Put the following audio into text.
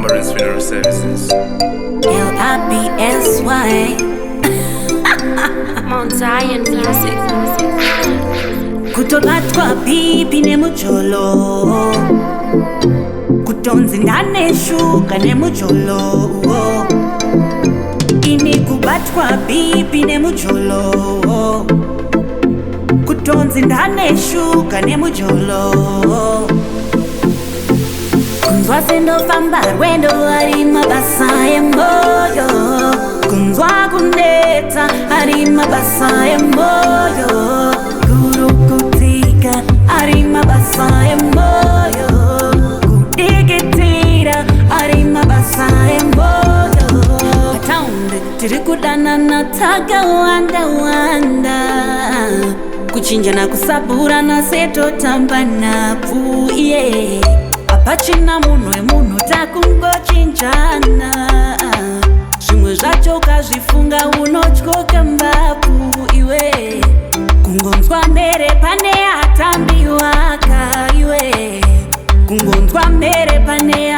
Remembrance Funeral Services. LIBSY Mount Zion Music. kutobatwa pipi nemujolo kutonzi ndaneshuka nemujolo ini kubatwa pipi nemujolo kutonzi ndaneshuka nemujolo kunzwa sendofamba rwendo ari mabasa emoyo kunzwa kuneta ari mabasa emoyo kurukutika ari mabasa emoyo kudigitira ari mabasa emoyo pataundi tiri kudanana takawanda wanda kuchinjana kusaburana setotamba napu yeah. Apachina munhu emunhu takungochinjana zvimwe zvacho ukazvifunga unotyoka mbapu iwe kungonzwa mbere pane atambi waka iwe kungonzwa mbere pane